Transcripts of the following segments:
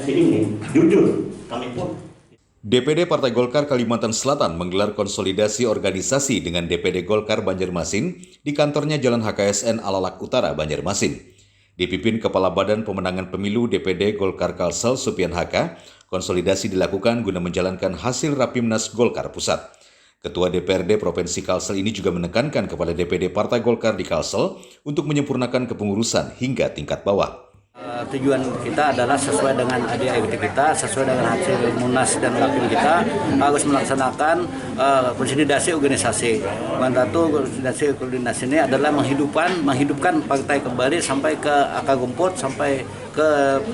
konsolidasi ini, jujur, kami pun. DPD Partai Golkar Kalimantan Selatan menggelar konsolidasi organisasi dengan DPD Golkar Banjarmasin di kantornya Jalan HKSN Alalak Utara, Banjarmasin. Dipimpin Kepala Badan Pemenangan Pemilu DPD Golkar Kalsel Supian Haka, konsolidasi dilakukan guna menjalankan hasil Rapimnas Golkar Pusat. Ketua DPRD Provinsi Kalsel ini juga menekankan kepada DPD Partai Golkar di Kalsel untuk menyempurnakan kepengurusan hingga tingkat bawah. Tujuan kita adalah sesuai dengan ADART kita, sesuai dengan hasil Munas dan Rapim kita, harus melaksanakan konsolidasi organisasi. Mandato konsolidasi ini adalah menghidupkan partai kembali sampai ke akar rumput, sampai ke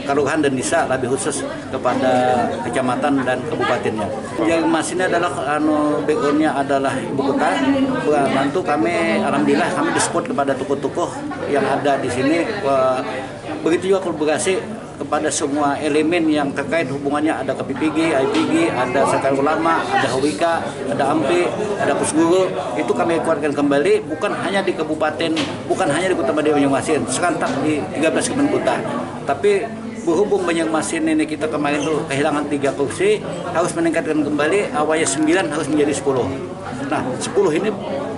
kelurahan dan desa, lebih khusus kepada kecamatan dan kabupatennya. Banjarmasin ini adalah background-nya adalah ibu kota. Bantu kami, alhamdulillah kami disupport kepada tokoh-tokoh yang ada di sini. Begitu juga kolaborasi kepada semua elemen yang terkait hubungannya, ada KPPG, IPG, ada Sekar Ulama, ada Hawika, ada AMPI, ada Pusguru. Itu kami kuatkan kembali, bukan hanya di kabupaten, bukan hanya di Kota Banjarmasin, serentak di 13 kabupaten kota. Tapi berhubung Banjarmasin ini kita kemarin tuh kehilangan 3 kursi, harus meningkatkan kembali, awalnya 9 harus menjadi 10. Nah, 10 ini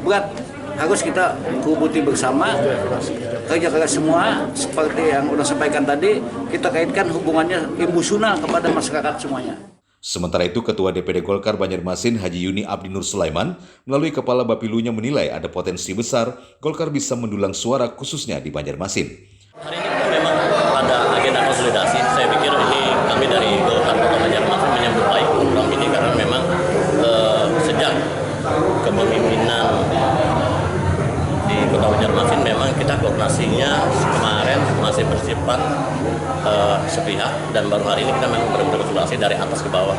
berat. Harus kita kubuti bersama, kerja keras semua, seperti yang sudah sampaikan tadi, kita kaitkan hubungannya emosional kepada masyarakat semuanya. Sementara itu, Ketua DPD Golkar Banjarmasin Haji Yuni Abdi Nur Sulaiman melalui Kepala Bapilunya menilai ada potensi besar Golkar bisa mendulang suara khususnya di Banjarmasin. Hari ini kita memang ada agenda konsolidasi. Saya pikir ini kami dari Golkar Kota Banjarmasin menyambut baik program ini karena memang sejak kepemimpinan di Kota Banjarmasin memang kita koordinasinya kemarin masih bersifat sepihak dan baru hari ini kita memang berkonsultasi dari atas ke bawah.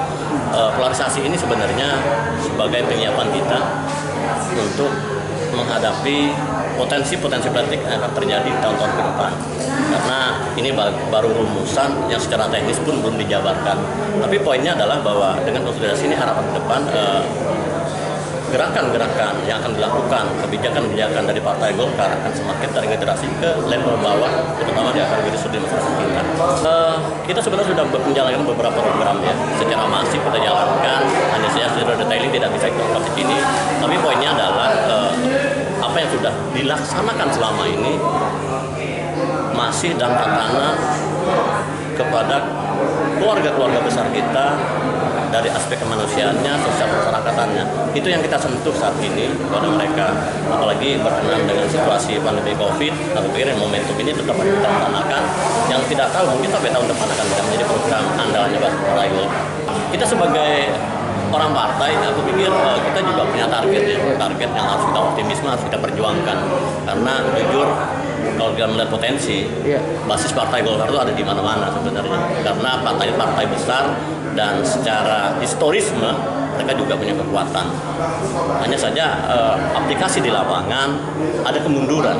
Polarisasi ini sebenarnya sebagai penyiapan kita untuk menghadapi potensi-potensi politik yang akan terjadi tahun-tahun ke depan. Karena ini baru rumusan yang secara teknis pun belum dijabarkan. Tapi poinnya adalah bahwa dengan konsolidasi ini harapan ke depan gerakan-gerakan yang akan dilakukan, kebijakan-kebijakan dari Partai Golkar akan semakin terintegrasi ke level bawah, terutama di akar rumput di masyarakat kita. Kita sebenarnya sudah menjalankan beberapa program ya, secara masif kita jalankan, hanya saja secara detail tidak bisa kita ungkap di sini. Tapi poinnya adalah apa yang sudah dilaksanakan selama ini masih dalam tatanan kepada keluarga-keluarga besar kita, dari aspek kemanusiaannya, sosial masyarakatannya. Itu yang kita sentuh saat ini kepada mereka. Apalagi berkenaan dengan situasi pandemi COVID, aku pikir momentum ini tetap kita laksanakan. Yang tidak tahu, mungkin sampai tahun depan akan menjadi program andalannya Partai Golkar. Kita sebagai orang partai, aku pikir kita juga punya target ya. Target yang harus kita optimisme, harus kita perjuangkan. Karena jujur, kalau kita melihat potensi, basis Partai Golkar itu ada di mana-mana sebenarnya. Karena partai-partai besar dan secara historisme mereka juga punya kekuatan. Hanya saja aplikasi di lapangan ada kemunduran,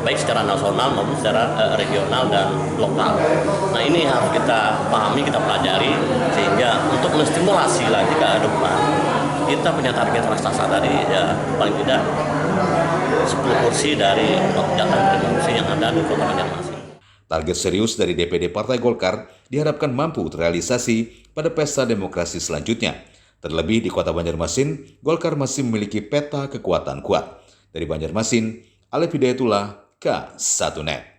baik secara nasional maupun secara regional dan lokal. Nah ini harus kita pahami, kita pelajari, sehingga untuk menstimulasi lagi ke depan, kita punya target raksasa dari ya, paling tidak 10 kursi dari jatah kursi yang ada di Kota Banjarmasin. Target serius dari DPD Partai Golkar diharapkan mampu terrealisasi pada pesta demokrasi selanjutnya. Terlebih di Kota Banjarmasin, Golkar masih memiliki peta kekuatan kuat. Dari Banjarmasin, Alef Hidayatullah, K1net.